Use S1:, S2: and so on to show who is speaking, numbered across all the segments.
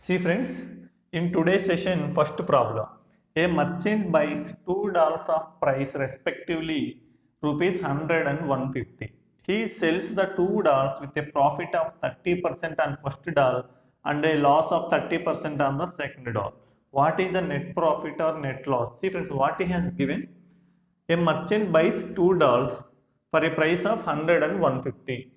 S1: See friends, in today's session, first problem. A merchant buys $2 of price respectively rupees 100 and 150. He sells the $2 with a profit of 30% on first dollar and a loss of 30% on the second dollar. What is the net profit or net loss? See friends, what he has given. A merchant buys $2 for a price of 100 and 150.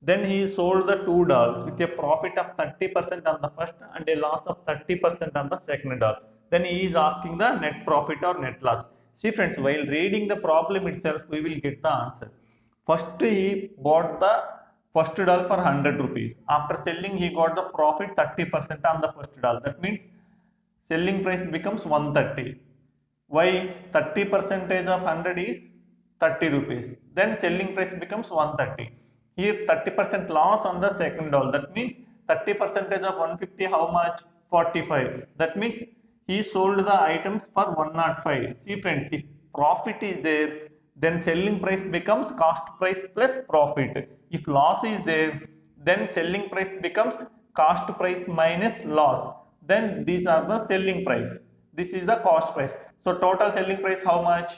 S1: Then he sold the $2 with a profit of 30% on the first and a loss of 30% on the second dollar. Then he is asking the net profit or net loss. See friends, while reading the problem itself, we will get the answer. First he bought the first dollar for 100 rupees. After selling, he got the profit 30% on the first dollar. That means selling price becomes 130. Why 30 percentage of 100 is 30 rupees. Then selling price becomes 130. Here 30% loss on the second dollar. That means 30 percentage of 150 how much? 45. That means he sold the items for 105. See friends, if profit is there, then selling price becomes cost price plus profit. If loss is there, then selling price becomes cost price minus loss. Then these are the selling price. This is the cost price. So total selling price how much?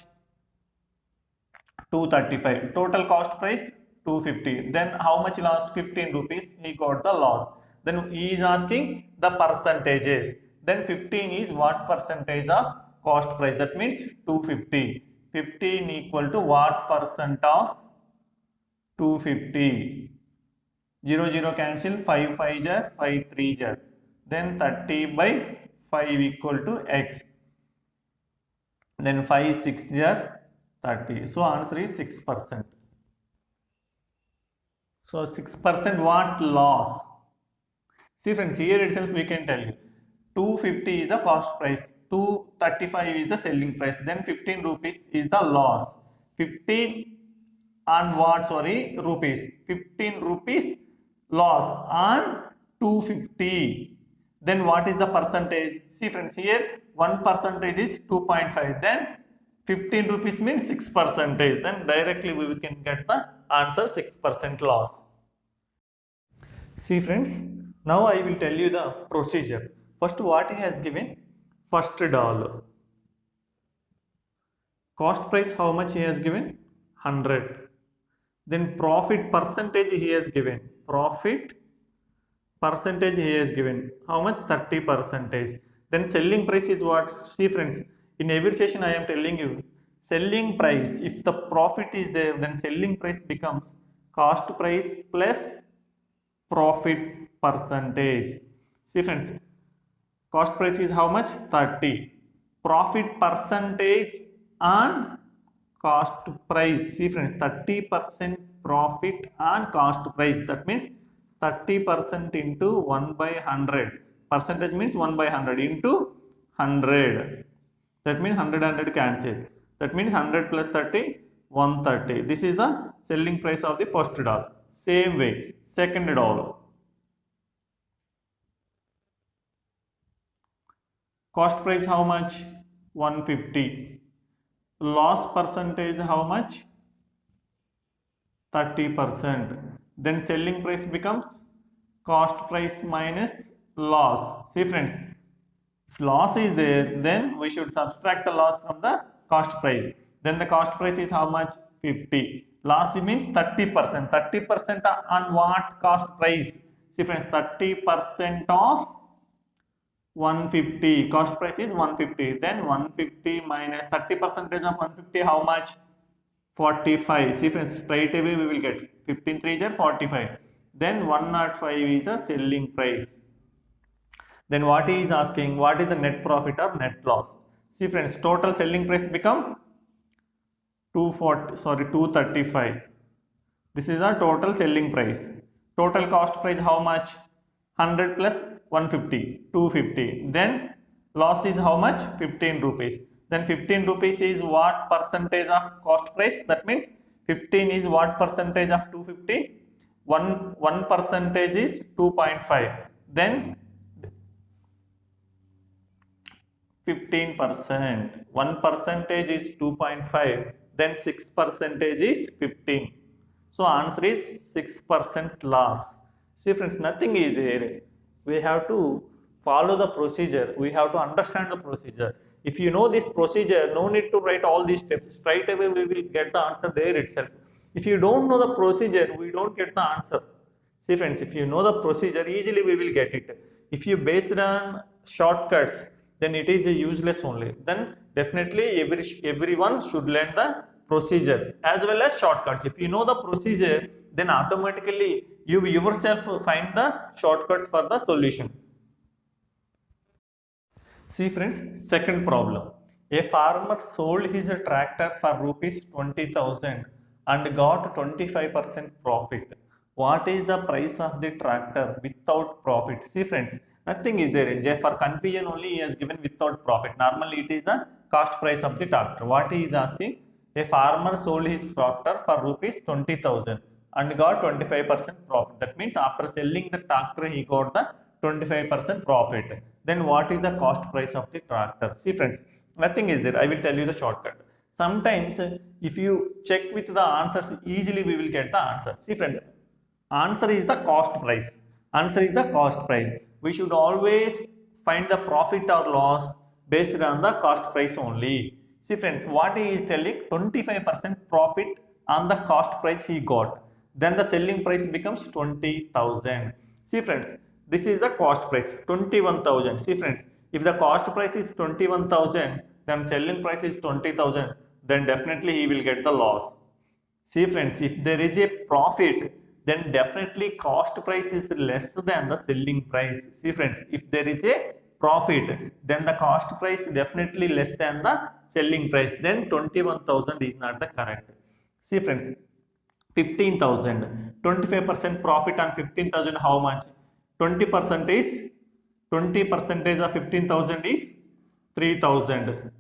S1: 235. Total cost price 250. Then how much loss? 15 rupees. He got the loss. Then he is asking the percentages. Then 15 is what percentage of cost price? That means 250. 15 equal to what percent of 250? 0 0 cancel. 5 5 jar, 5 3 jar. Then 30 by 5 equal to x. Then 5 6 jar 30. So answer is 6%. So 6% what loss? See friends, here itself we can tell you 250 is the cost price, 235 is the selling price, then 15 rupees is the loss. 15 on what? Sorry, rupees. 15 rupees loss on 250. Then what is the percentage? See friends, here 1% is 2.5. Then 15 rupees means 6%. Then directly we can get the answer 6% loss. See friends, now I will tell you the procedure. First, what he has given? First dollar. Cost price how much he has given? 100. Then profit percentage he has given. Profit percentage he has given. How much? 30%. Then selling price is what? See friends, in every session I am telling you, selling price, if the profit is there, then selling price becomes cost price plus profit percentage. See friends, cost price is how much? 30. Profit percentage on cost price. See friends, 30% profit on cost price. That means 30% into 1 by 100. Percentage means 1 by 100 into 100. That means 100 cancel. That means 100 plus 30, 130. This is the selling price of the first dollar. Same way, second dollar. Cost price how much? 150. Loss percentage how much? 30%. Then selling price becomes cost price minus loss. See friends, if loss is there, then we should subtract the loss from the cost price. Then the cost price is how much? 50. Loss means 30%. 30% on what cost price? See friends, 30% of 150. Cost price is 150. Then 150 minus 30% of 150 how much? 45. See friends, straight away we will get 15 3 are 45. Then 105 is the selling price. Then what he is asking, what is the net profit or net loss? See friends, total selling price become 235. This is the total selling price. Total cost price how much? 100 plus 150, 250. Then loss is how much? 15 rupees. Then 15 rupees is what percentage of cost price? That means 15 is what percentage of 250? 1 percentage is 2.5. Then 15%. 1 percentage is 2.5. Then 6 percentage is 15. So answer is 6% loss. See friends, nothing is there. We have to follow the procedure. We have to understand the procedure. If you know this procedure, no need to write all these steps. Straight away we will get the answer there itself. If you don't know the procedure, we don't get the answer. See friends, if you know the procedure, easily we will get it. If you based on shortcuts, then it is useless only. Then definitely everyone should learn the procedure as well as shortcuts. If you know the procedure, then automatically you yourself find the shortcuts for the solution. See friends, second problem. A farmer sold his tractor for rupees 20,000 and got 25% profit. What is the price of the tractor without profit? See friends, nothing is there. For confusion only he has given without profit. Normally it is the cost price of the tractor. What he is asking? A farmer sold his tractor for rupees 20,000 and got 25% profit. That means after selling the tractor he got the 25% profit. Then what is the cost price of the tractor? See friends, nothing is there. I will tell you the shortcut. Sometimes if you check with the answers, easily we will get the answer. See friend, answer is the cost price. Answer is the cost price. We should always find the profit or loss based on the cost price only. See friends, what he is telling, 25% profit on the cost price he got. Then the selling price becomes 20,000. See friends, this is the cost price 21,000. See friends, if the cost price is 21,000, then selling price is 20,000, then definitely he will get the loss. See friends, if there is a profit, then definitely cost price is less than the selling price. See friends, if there is a profit, then the cost price definitely less than the selling price. Then 21,000 is not the correct. See friends, 15,000, 25% profit on 15,000, how much? 20% is 20% of 15,000 is 3,000.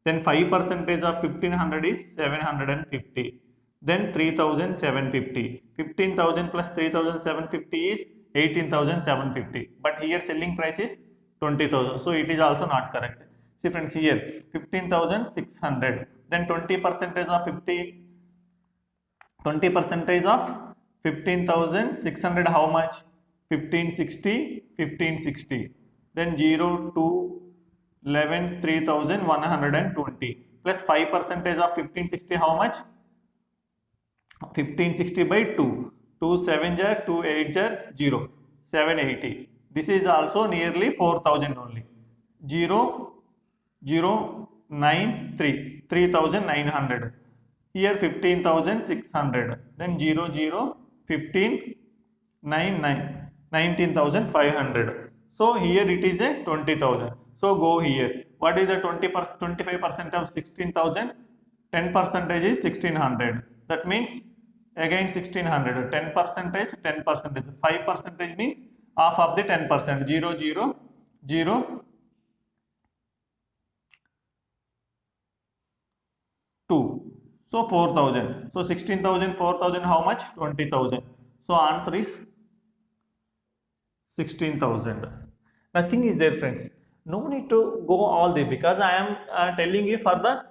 S1: Then 5% of 1,500 is 750. Then 3,750. 15,000 plus 3,750 is 18,750. But here selling price is 20,000. So it is also not correct. See friends, here 15,600. Then 20% of 20% of 15,600, how much? 1560, 1560. Then 0 to 11, 3,120 plus 5% of 1560, how much? 1560 by 2. 2 7 jar, 2 8 jar, 0. 780. This is also nearly 4,000 only. 0 0 9 3. 3,900. Here 15,600. Then 0 0 15 9 9. 19,500. So here it is a 20,000. So go here. What is the 25% of 16,000? 10% is 1,600. That means again 1,600. 10% 10%. 5% means half of the 10%. 0 0 0 2. So 4,000. So 16,000, 4,000, how much? 20,000. So answer is 16,000. Nothing is there friends. No need to go all the, because I am telling you for the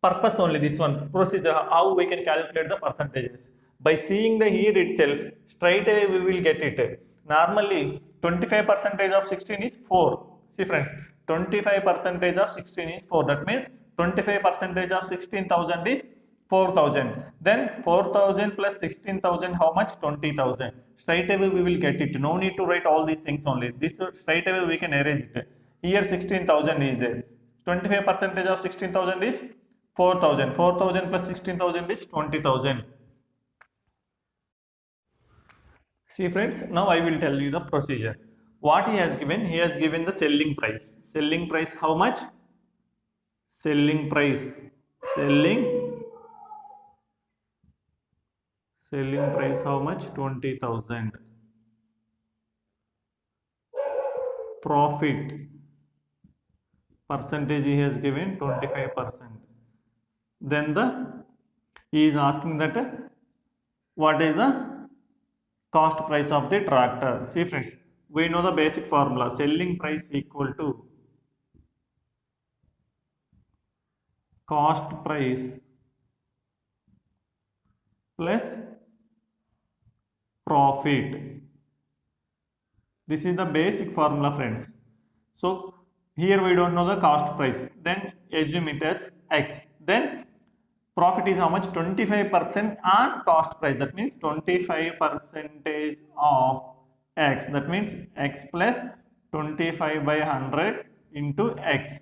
S1: purpose only, this one procedure, how we can calculate the percentages. By seeing the here itself, straight away we will get it. Normally 25% of 16 is 4. See friends, 25% of 16 is 4. That means 25% of 16,000 is 4,000. Then 4,000 plus 16,000, how much? 20,000. Straight away we will get it. No need to write all these things only. This straight away we can erase it. Here 16,000 is there. 25% of 16,000 is 4,000. 4,000 plus 16,000 is 20,000. See friends, now I will tell you the procedure. What he has given? He has given the selling price. Selling price, how much? Selling price. Selling price, how much? 20,000. Profit percentage he has given 25%. Then he is asking that what is the cost price of the tractor. See friends, we know the basic formula. Selling price equal to cost price plus profit. This is the basic formula friends. So here we don't know the cost price, then assume it as X. Then profit is how much? 25% on cost price. That means 25% of X. That means X plus 25 by 100 into X.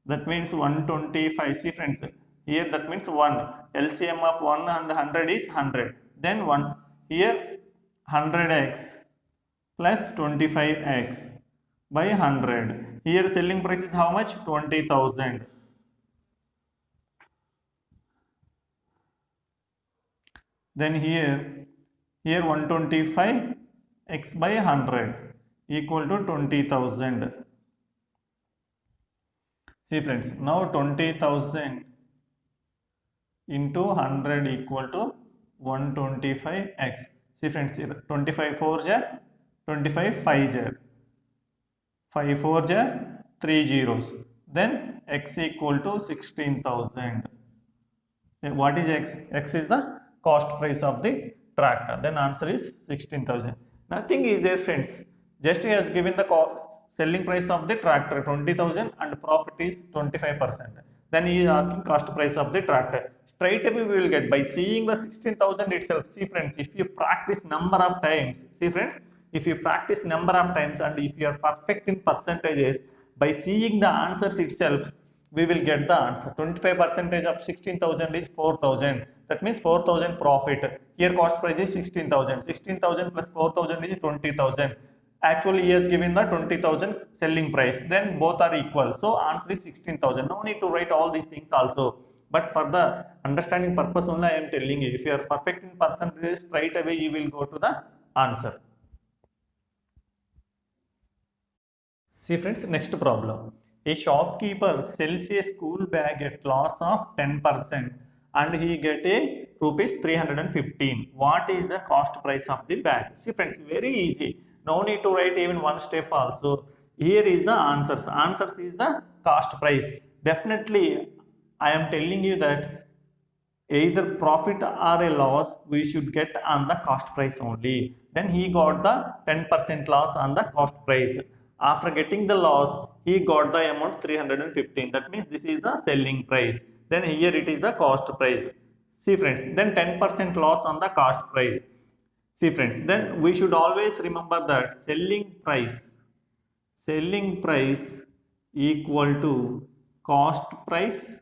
S1: That means 125. See friends, here that means 1. LCM of 1 and 100 is 100. Then 1. Here 100X plus 25X by 100. Here selling price is how much? 20,000. Then here 125 x by 100 equal to 20,000. See friends, now 20,000 into 100 equal to 125x. See friends, here 25 4 ja 25 5 ja 5 4 ja 3 zeros. Then x equal to 16,000. What is x? X is the cost price of the tractor. Then answer is 16,000. Nothing is there friends. Just he has given the selling price of the tractor 20,000 and profit is 25%. Then he is asking cost price of the tractor. Straight away we will get by seeing the 16,000 itself. See friends, if you practice number of times, see friends, if you practice number of times and if you are perfect in percentages, by seeing the answers itself, we will get the answer. 25% of 16,000 is 4,000. That means 4,000 profit. Here cost price is 16,000. 16,000 plus 4,000 is 20,000. Actually, he has given the 20,000 selling price. Then both are equal. So answer is 16,000. No need to write all these things also. But for the understanding purpose only, I am telling you. If you are perfect in percentages, straight away you will go to the answer. See friends, next problem. A shopkeeper sells a school bag at loss of 10% and he get a rupees 315. What is the cost price of the bag? See friends, very easy. No need to write even one step also. Here is the answers. Answers is the cost price. Definitely, I am telling you that either profit or a loss we should get on the cost price only. Then he got the 10% loss on the cost price. After getting the loss, he got the amount 315. That means this is the selling price. Then here it is the cost price. See friends, then 10% loss on the cost price. See friends, then we should always remember that selling price equal to cost price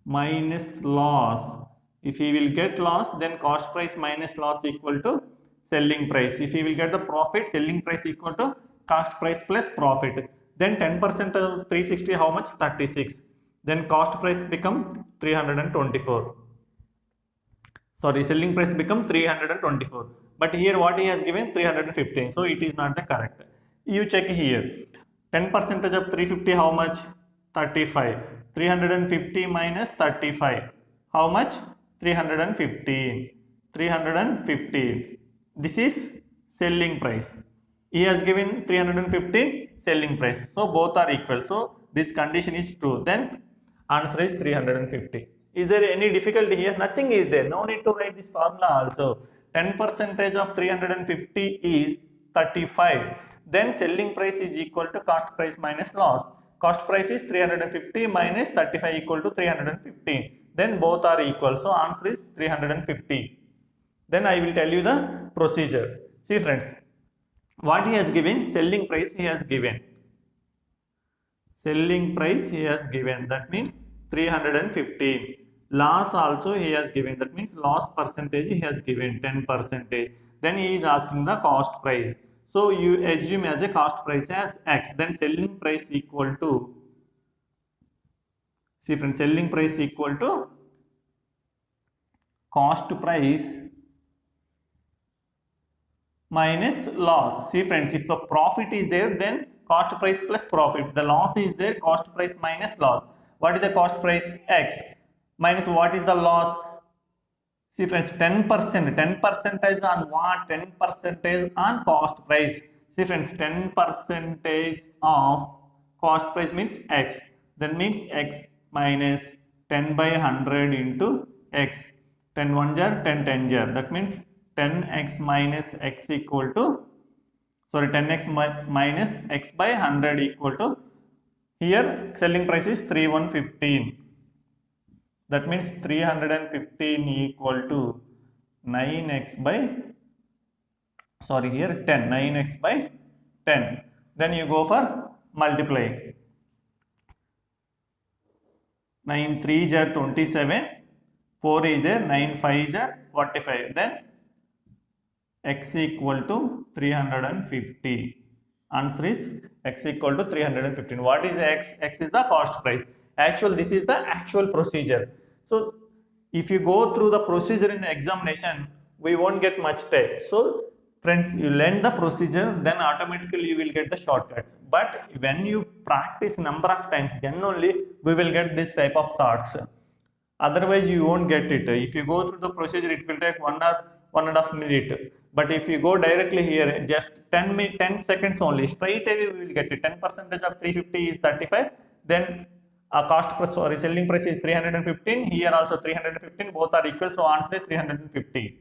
S1: minus loss. If he will get loss, then cost price minus loss equal to selling price. If he will get the profit, selling price equal to cost price plus profit. Then 10% of 360, how much? 36. Then cost price become 324. Sorry, selling price become 324. But here what he has given? 315. So it is not the correct. You check here. 10% of 350, how much? 35. 350 minus 35. How much? 315. 315. This is selling price. He has given 315 selling price. So both are equal. So this condition is true. Then answer is 350. Is there any difficulty here? Nothing is there. No need to write this formula also. 10% of 350 is 35. Then selling price is equal to cost price minus loss. Cost price is 350 minus 35 equal to 315. Then both are equal. So answer is 350. Then I will tell you the procedure. See friends, what he has given? Selling price he has given. Selling price he has given. That means 315. Loss also he has given. That means loss percentage he has given 10%. Then he is asking the cost price. So you assume as a cost price as X. Then selling price equal to, see friends, selling price equal to cost price minus loss. See friends, if the profit is there, then cost price plus profit. The loss is there, cost price minus loss. What is the cost price? X. Minus what is the loss? See friends, 10%. 10% is on what? 10% on cost price. See friends, 10% of cost price means X. Then means X minus 10 by 100 into X. 10 1 jar, 10 10 jar. That means 10x minus x equal to sorry 10x minus x by 100 equal to, here selling price is 3115. That means 315 equal to 9x by, sorry here 10, 9x by 10. Then you go for multiplying. 9 3s are 27, 4 is there, 9 5s are 45. Then x equal to 350. Answer is x equal to 315. What is x? X is the cost price. Actual, this is the actual procedure. So if you go through the procedure in the examination, we won't get much time. So friends, you learn the procedure, then automatically you will get the shortcuts. But when you practice number of times, then only we will get this type of thoughts. Otherwise you won't get it. If you go through the procedure, it will take 1 or 1.5 minute. But if you go directly here, just 10 seconds only, straight away we will get it. 10% of 350 is 35. Then cost price, sorry, selling price is 315. Here also 315. Both are equal. So answer is 350.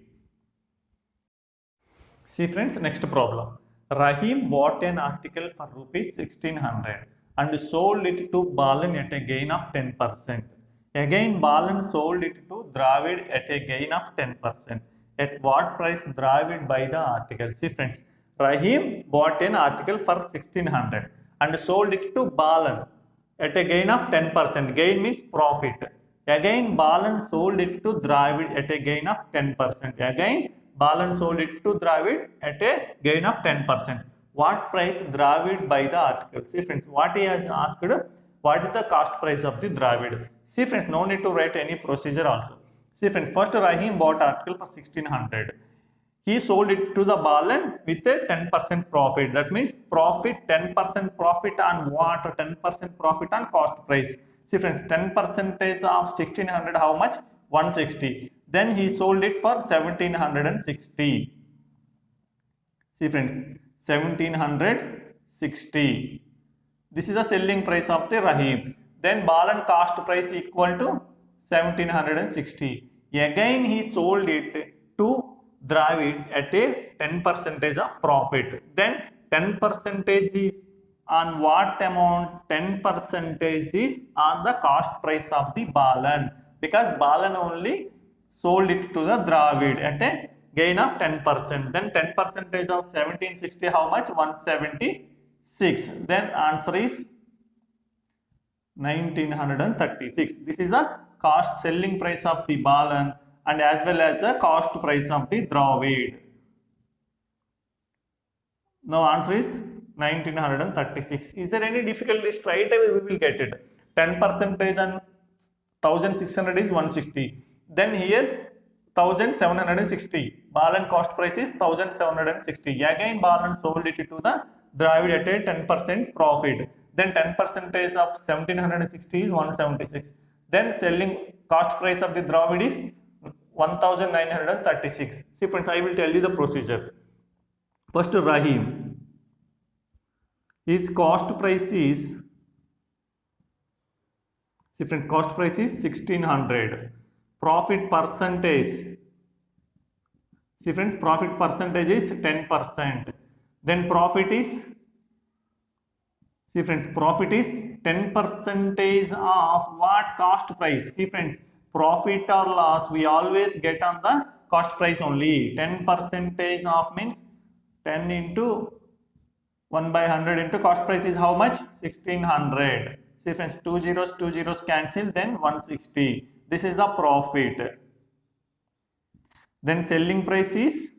S1: See friends, next problem. Rahim bought an article for rupees 1600 and sold it to Balan at a gain of 10%. Again, Balan sold it to Dravid at a gain of 10%. At what price Dravid buy the article? See friends, Rahim bought an article for 1600 and sold it to Balan at a gain of 10%. Gain means profit. Again, Balan sold it to Dravid at a gain of 10%. Again, Balan sold it to Dravid at a gain of 10%. What price Dravid buy the article? See friends, what he has asked, what is the cost price of the Dravid? See friends, no need to write any procedure also. See friends, first Rahim bought article for 1600. He sold it to the Balan with a 10% profit. That means profit, 10% profit on what? 10% profit on cost price. See friends, 10% of 1600, how much? 160. Then he sold it for 1760. See friends, 1760. This is the selling price of the Rahim. Then Balan cost price equal to 1760. Again he sold it to Dravid at a 10% of profit. Then 10% is on what amount? 10% is on the cost price of the Balan, because Balan only sold it to the Dravid at a gain of 10%. Then 10% of 1760, how much? 176. Then answer is 1936. This is the cost selling price of the Balan and as well as the cost price of the Dravid. Now answer is 1936. Is there any difficulty? Straight away we will get it. 10% and 1600 is 160. Then here 1760. Balan cost price is 1760. Again Balan sold it to the Dravid at a 10% profit. Then 10% of 1760 is 176. Then selling cost price of the Dravid is 1936. See friends, I will tell you the procedure. First Rahim, his cost price is, see friends, cost price is 1600. Profit percentage, see friends, profit percentage is 10%. Then profit is, see friends, profit is 10% of what? Cost price. See friends, profit or loss we always get on the cost price only. 10% of means 10 into 1 by 100 into cost price is how much? 1600. See friends, two zeros cancel, then 160. This is the profit. Then selling price is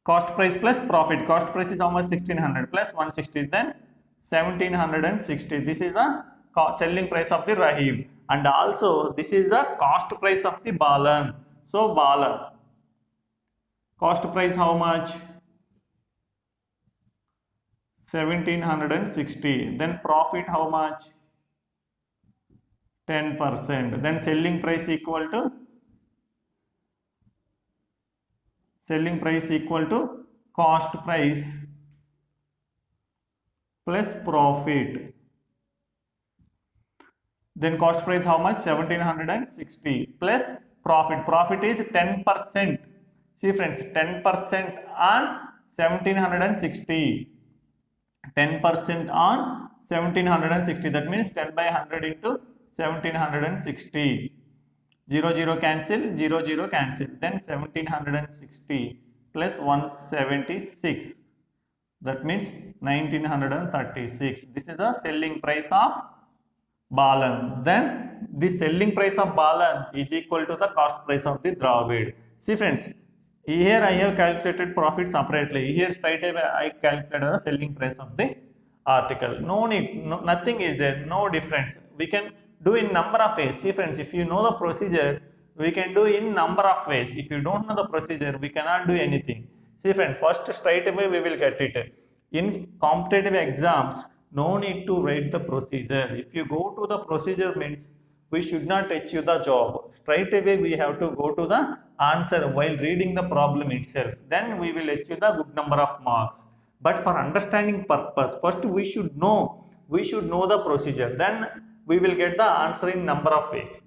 S1: cost price plus profit. Cost price is how much? 1600 plus 160, then 1760. This is the selling price of the Rahim, and also this is the cost price of the Balan. So Balan cost price how much? 1760. Then profit how much? 10%. Then selling price equal to cost price plus profit. Then cost price how much? 1760 plus profit. Profit is 10%. See friends, 10% on 1760. 10% on 1760. That means 10 by 100 into 1760. 0 0 cancel, 0 0 cancel. Then 1760 plus 176. That means 1936. This is the selling price of Balan. Then the selling price of Balan is equal to the cost price of the Dravid. See friends, here I have calculated profit separately. Here straight away I calculated the selling price of the article. No need, nothing is there, no difference. We can do in number of ways. See friends, if you know the procedure, we can do in number of ways. If you don't know the procedure, we cannot do anything. See friends, first straight away we will get it. In competitive exams, no need to write the procedure. If you go to the procedure means we should not achieve the job. Straight away we have to go to the answer while reading the problem itself. Then we will achieve the good number of marks. But for understanding purpose, first we should know the procedure. Then we will get the answer in number of ways.